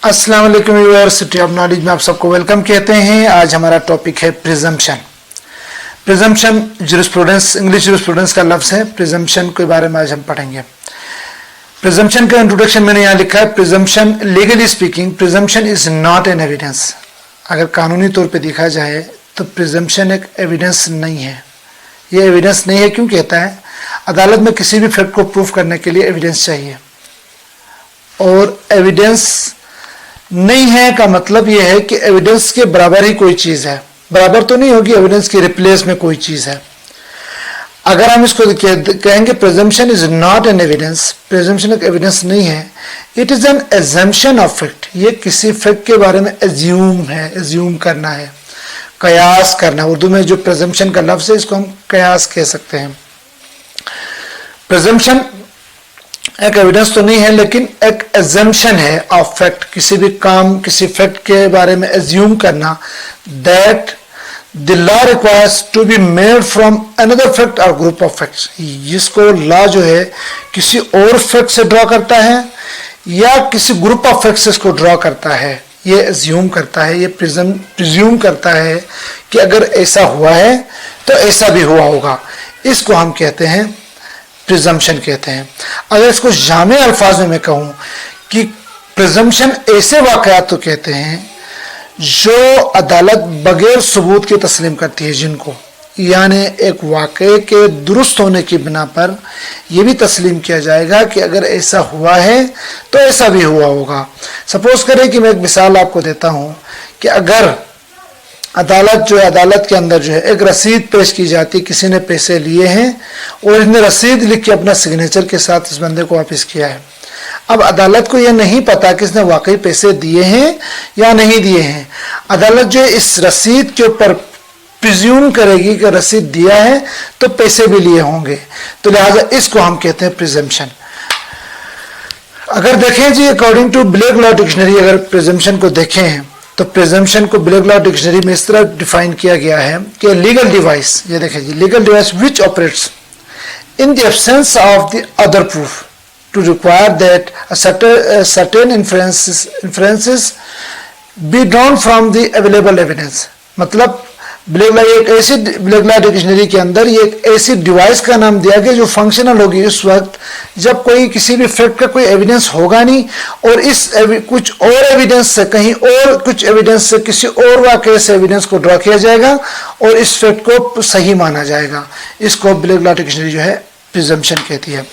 अस्सलाम वालेकुम viewers, city of knowledge में आप सबको वेलकम कहते हैं। आज हमारा टॉपिक है presumption. Presumption jurisprudence, English jurisprudence का लफ्ज़ है। प्रिजम्पशन के बारे में आज हम पढ़ेंगे। प्रिजम्पशन का इंट्रोडक्शन मैंने यहाँ लिखा है। Presumption, legally speaking, presumption is not an evidence. अगर कानूनी तौर पर देखा जाए तो प्रिजम्पशन एक एविडेंस नहीं है। ये एविडेंस नहीं है। क्यों कहता है? अदालत में किसी भी फैक्ट को प्रूफ करने के लिए एविडेंस चाहिए, और एविडेंस नहीं है का मतलब यह है कि एविडेंस के बराबर ही कोई चीज है। बराबर तो नहीं होगी, एविडेंस के रिप्लेस में कोई चीज है। अगर हम इसको कहेंगे presumption is not an evidence, presumption एक एविडेंस नहीं है, it is an assumption of fact. ये किसी फैक्ट के बारे में एज्यूम है, एज्यूम करना है, कयास करना। उर्दू में जो प्रिजम्पशन का लफ्ज है इसको हम कयास कह सकते हैं। प्रिजम्पशन एक एविडेंस तो नहीं है, लेकिन एक एजम्पशन है ऑफ फैक्ट। किसी भी काम, किसी फैक्ट के बारे में एज्यूम करना, that the law requires to be made from another fact और ग्रुप ऑफ फैक्ट्स। जिसको लॉ जो है किसी और फैक्ट से ड्रॉ करता है या किसी ग्रुप ऑफ फैक्ट्स से इसको ड्रॉ करता है। ये एज्यूम करता है, ये प्रिज्यूम करता है कि अगर ऐसा हुआ है तो ऐसा भी हुआ होगा। इसको हम कहते हैं प्रिजम्पशन कहते हैं। अगर इसको जामे अल्फाज में मैं कहूं कि प्रिजम्पशन ऐसे वाकयात तो कहते हैं जो अदालत बगैर सबूत के तस्लीम करती है, जिनको यानी एक वाकये के दुरुस्त होने की बिना पर यह भी तस्लीम किया जाएगा कि अगर ऐसा हुआ है तो ऐसा भी हुआ होगा। सपोज करें कि मैं एक मिसाल आपको देता हूं कि अगर अदालत जो है, अदालत के अंदर जो है एक रसीद पेश की जाती, किसी ने पैसे लिए हैं और इसने रसीद लिख के अपना सिग्नेचर के साथ इस बंदे को वापस किया है। अब अदालत को यह नहीं पता कि इसने वाकई पैसे दिए हैं या नहीं दिए हैं। अदालत जो है इस रसीद के ऊपर प्रिज्यूम करेगी कि रसीद दिया है तो पैसे भी लिए होंगे, तो लिहाजा इसको हम कहते हैं प्रिजम्पशन। अगर देखें जी, according to Black law dictionary, अगर प्रिजम्पशन को देखें तो प्रिजम्पशन को ब्लैक लॉ डिक्शनरी में इस तरह डिफाइन किया गया है कि लीगल डिवाइस, ये देखें जी, legal device which operates in the absence of the other proof to require that certain inferences be drawn from the available evidence. मतलब ब्लैक लॉ डिक्शनरी के अंदर ये एक ऐसी डिवाइस का नाम दिया गया जो फंक्शनल होगी उस वक्त जब कोई किसी भी फैक्ट का कोई एविडेंस होगा नहीं, और इस कुछ और एविडेंस से, कहीं और कुछ एविडेंस से, किसी और वाकये से एविडेंस को ड्रॉ किया जाएगा और इस फैक्ट को सही माना जाएगा। इसको ब्लैक लॉ डिक्शनरी जो है प्रिजम्पशन कहती है।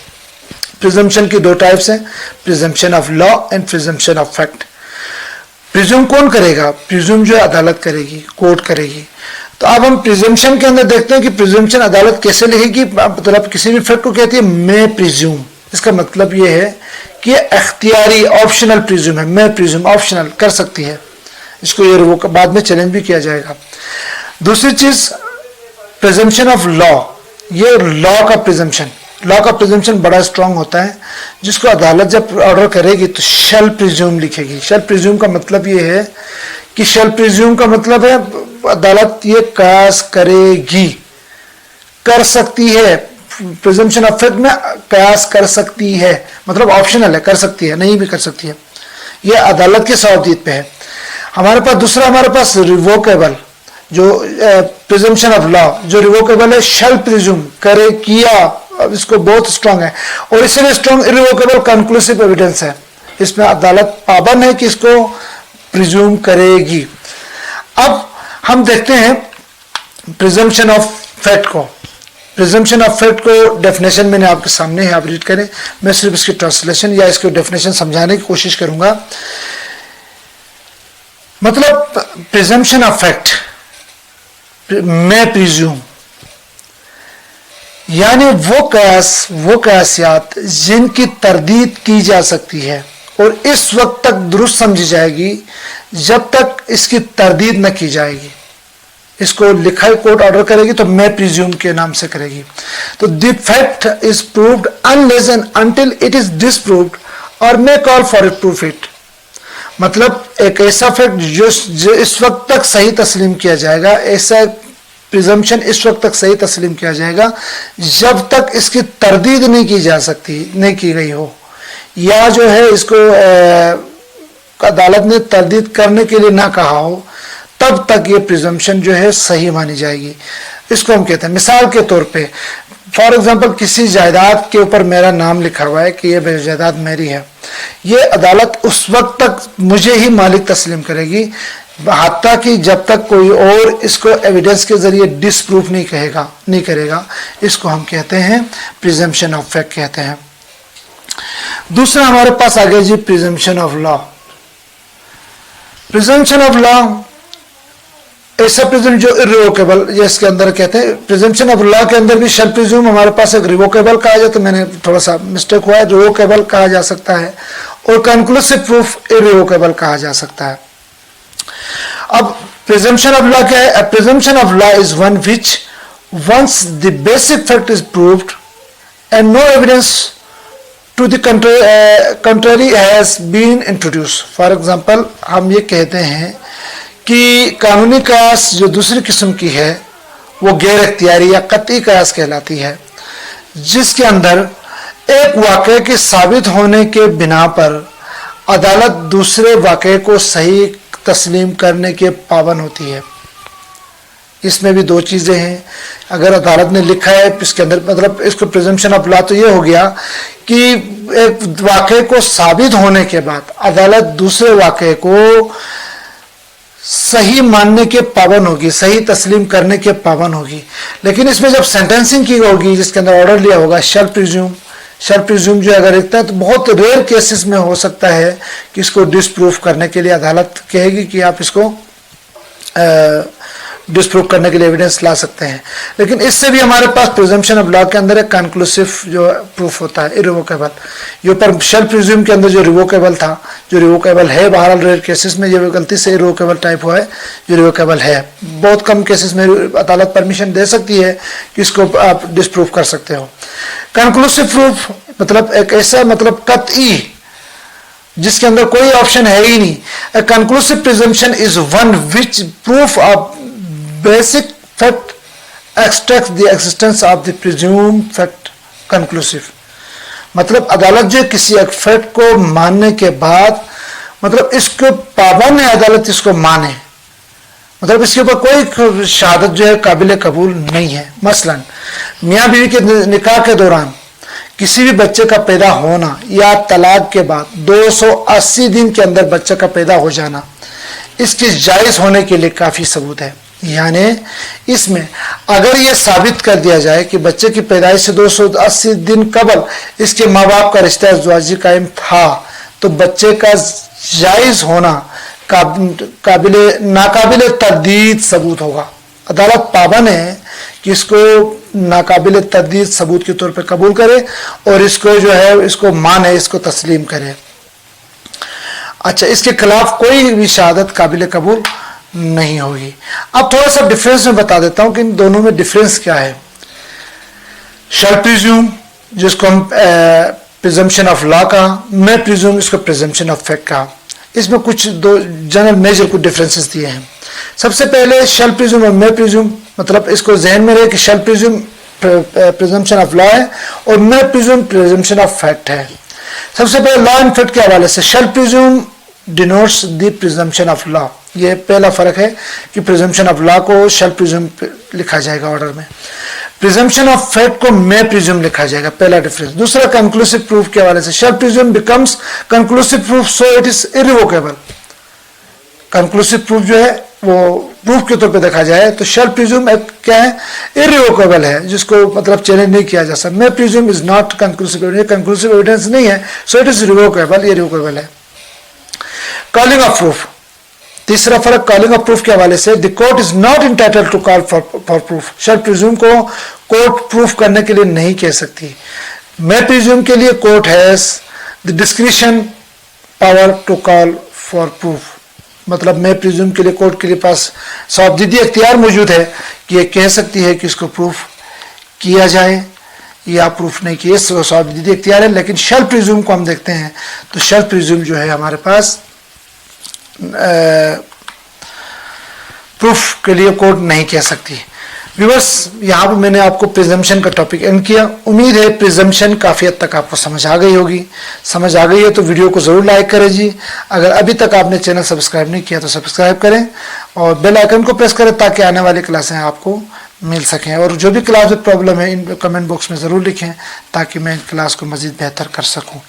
प्रिजम्पशन की दो टाइप्स हैं, presumption of law and presumption of fact. Presume कौन करेगा? प्रिज्यूम जो है अदालत करेगी, कोर्ट करेगी। तो अब हम प्रिजम्पशन के अंदर देखते हैं कि प्रिजम्पशन अदालत कैसे लिखेगी। मतलब किसी भी फैक्ट को कहती है मैं प्रिज्यूम। इसका मतलब यह है कि अख्तियारी, ऑप्शनल प्रिज्यूम है। मैं प्रिज्यूम ऑप्शनल कर सकती है, इसको ये वो बाद में चैलेंज भी किया जाएगा। दूसरी चीज प्रिजम्पशन ऑफ लॉ, ये लॉ का प्रिजम्पशन, लॉ का प्रिजम्पशन बड़ा स्ट्रांग होता है, जिसको अदालत जब ऑर्डर करेगी तो शैल प्रिज्यूम लिखेगी। शैल प्रिज्यूम का मतलब ये है कि शैल प्रिज्यूम का मतलब है अदालत ये कयास करेगी, कर सकती है। प्रिजम्पशन ऑफ फैक्ट में कयास कर सकती है, मतलब ऑप्शनल है, कर सकती है, नहीं भी कर सकती है। ये अदालत के सवाबदीद पे है। हमारे पास दूसरा, हमारे पास रिवोकेबल, जो प्रिजम्पशन ऑफ लॉ जो रिवोकेबल है, शैल प्रिज्यूम करे, किया, इसको बहुत स्ट्रांग है और इसलिए स्ट्रांग इरिवोकेबल कंक्लूसिव एविडेंस है। इसमें अदालत पाबंद है कि इसको प्रिज्यूम करेगी। अब हम देखते हैं प्रिजम्पशन ऑफ फैक्ट को। प्रिजम्पशन ऑफ फैक्ट को डेफिनेशन मैंने आपके सामने है, आप रीड करें। मैं सिर्फ इसकी ट्रांसलेशन या इसकी डेफिनेशन समझाने की कोशिश करूंगा। मतलब प्रिजम्पशन ऑफ फैक्ट, मैं प्रिज्यूम, यानी वो कयासियात जिनकी तरदीद की जा सकती है और इस वक्त तक दुरुस्त समझी जाएगी जब तक इसकी तरदीद न की जाएगी। इसको लिखा कोर्ट ऑर्डर करेगी तो मैं प्रिज्यूम के नाम से करेगी। तो the fact is proved unless and until it is disproved और may call for it proof it. मतलब एक ऐसा फैक्ट जो इस वक्त तक सही तस्लीम किया जाएगा, ऐसा प्रिजम्पशन इस वक्त तक सही तस्लीम किया जाएगा जब तक इसकी तरदीद नहीं की जा सकती, नहीं की गई हो, या जो है इसको अदालत ने तरदीद करने के लिए ना कहा हो, तब तक ये प्रिजम्पशन जो है सही मानी जाएगी। इसको हम कहते हैं, मिसाल के तौर पे फॉर एग्जांपल किसी जायदाद के ऊपर मेरा नाम लिखा हुआ है कि ये जायदाद मेरी है, ये अदालत उस वक्त तक मुझे ही मालिक तस्लीम करेगी हत्ता कि जब तक कोई और इसको एविडेंस के जरिए डिसप्रूफ नहीं करेगा। इसको हम कहते हैं प्रिजम्पशन ऑफ फैक्ट कहते हैं। दूसरा हमारे पास आ गया जी presumption of law. Presumption of law ऐसा प्रिज्यूम जो इरिवोकेबल, ये इसके अंदर कहते हैं। प्रिजम्पशन ऑफ लॉ के अंदर भी शैल प्रिज्यूम हमारे पास एक रिवोकेबल कहा जाए, तो मैंने थोड़ा सा मिस्टेक हुआ है, रिवोकेबल कहा जा सकता है, और कंक्लूसिव प्रूफ इरिवोकेबल कहा जा सकता है। अब प्रिजम्पशन ऑफ लॉ क्या है? Presumption of law is one which once the basic fact is proved and no evidence to the country has been introduce. For example हम ये कहते हैं कि कानूनी कयास जो दूसरी किस्म की है वो गैर इख्तियारी या कतई कयास कहलाती है, जिसके अंदर एक वाक़े के साबित होने के बिना पर अदालत दूसरे वाक़े को सही तस्लीम करने के पाबंद होती है। इसमें भी दो चीज़ें हैं। अगर अदालत ने लिखा है इसके अंदर, मतलब इसको प्रिजम्पशन ऑफ लॉ तो ये हो गया कि एक वाक़े को साबित होने के बाद अदालत दूसरे वाक़े को सही मानने के पाबंद होगी, सही तस्लीम करने के पाबंद होगी। लेकिन इसमें जब सेंटेंसिंग की होगी, जिसके अंदर ऑर्डर लिया होगा, शैल प्रिज्यूम जो अगर लिखता है तो बहुत रेयर केसेस में हो सकता है कि इसको डिसप्रूफ करने के लिए अदालत कहेगी कि आप इसको डिसप्रूव करने के लिए एविडेंस ला सकते हैं। लेकिन इससे भी हमारे पास प्रिजम्पशन ऑफ लॉ के अंदर एक कंक्लूसिव जो प्रूफ होता है इरिवोकेबल। ये पर शैल प्रिज्यूम के अंदर जो रिवोकेबल था, जो रिवोकेबल है, बहरहाल रेयर केसेस में ये गलती से इरिवोकेबल टाइप हुआ है, जो रिवोकेबल है। बहुत कम केसेस में अदालत परमिशन दे सकती है कि इसको आप डिसप्रूव कर सकते हो। कंक्लूसिव प्रूफ मतलब एक ऐसा, मतलब कतई, जिसके अंदर कोई ऑप्शन है ही नहीं। A conclusive presumption is one which proof of basic fact extracts the existence of the presumed fact conclusive। मतलब अदालत जो किसी एक फैक्ट को मानने के बाद, मतलब इसको पाबंद है अदालत इसको माने, मतलब इसके ऊपर कोई शहादत जो है काबिल कबूल नहीं है। मसलन मियाँ बीवी के निकाह के दौरान किसी भी बच्चे का पैदा होना या तलाक के बाद 280 दिन के अंदर बच्चे का पैदा हो जाना, इसके जायज़ होने के लिए काफ़ी सबूत है। यानी इसमें अगर यह साबित कर दिया जाए कि बच्चे की पैदाइश से 280 दिन कबल इसके माँ बाप का रिश्ता ज़वाजी कायम था, तो बच्चे का जायज़ होना नाकाबिल तरदीद सबूत होगा। अदालत पाबंद है कि इसको नाकाबिल तरदीद सबूत के तौर पे कबूल करे और इसको जो है इसको माने, इसको तस्लीम करे। अच्छा, इसके खिलाफ कोई भी शहादत काबिल कबूल नहीं होगी। अब थोड़ा सा डिफरेंस में बता देता हूं कि इन दोनों में डिफरेंस क्या है। शैल प्रिज्यूम जिसको हम प्रिजम्पशन ऑफ लॉ का, मैं प्रिज्यूम इसको प्रिजम्पशन ऑफ फैक्ट का। इसमें कुछ दो जनरल मेजर कुछ डिफरेंसेस दिए हैं। सबसे पहले शैल प्रिज्यूम और मैं प्रिज्यूम, मतलब इसको जहन में रहे कि शैल प्रिज्यूम प्रिजम्पशन ऑफ लॉ है और मैं प्रिज्यूम प्रिजम्पशन ऑफ फैक्ट है। सबसे पहले लॉ एंड फैक्ट के हवाले से शैल presume denotes the presumption of law. ये पहला फर्क है कि प्रिजम्पशन ऑफ लॉ को शैल प्रिज्यूम लिखा जाएगा ऑर्डर में, प्रिजम्पशन ऑफ फैक्ट को मैं प्रिज्यूम लिखा जाएगा, पहला डिफरेंस। दूसरा कंक्लूसिव प्रूफ के हवाले से शैल presume becomes conclusive proof so it is irrevocable. Conclusive proof जो है वो प्रूफ के तौर पे देखा जाए तो शैल प्रिज्यूम क्या है, इरिवोकेबल है, जिसको मतलब चैलेंज नहीं किया जा सकता। May presume is not conclusive evidence, conclusive evidence नहीं है, सो इट इज रिवोकेबल, ये रिवोकेबल है। कॉलिंग ऑफ प्रूफ, तीसरा फर्क कॉलिंग ऑफ प्रूफ के हवाले से, the court is not entitled to call for proof. Shall presume को कोर्ट प्रूफ करने के लिए नहीं कह सकती। मैं प्रिज्यूम के लिए court has the discretion power to call for proof. मतलब मैं प्रिज्यूम के लिए कोर्ट के लिए पास सावधानी इख्तियार मौजूद है कि ये कह सकती है कि इसको प्रूफ किया जाए या प्रूफ नहीं किया, सावधानी इख्तियार है। लेकिन शैल प्रिज्यूम को हम देखते हैं तो शैल प्रिज्यूम जो है हमारे पास प्रूफ के लिए कोर्ट नहीं कह सकती। व्यूअर्स, यहाँ पर मैंने आपको प्रिजम्पशन का टॉपिक एंड किया। उम्मीद है प्रिजम्पशन काफ़ी हद तक आपको समझ आ गई होगी। समझ आ गई है तो वीडियो को ज़रूर लाइक करें जी। अगर अभी तक आपने चैनल सब्सक्राइब नहीं किया तो सब्सक्राइब करें और बेल आइकन को प्रेस करें ताकि आने वाली क्लासें आपको मिल सकें। और जो भी क्लास में प्रॉब्लम है इन कमेंट बॉक्स में ज़रूर लिखें ताकि मैं क्लास को मज़ीद बेहतर कर सकूँ।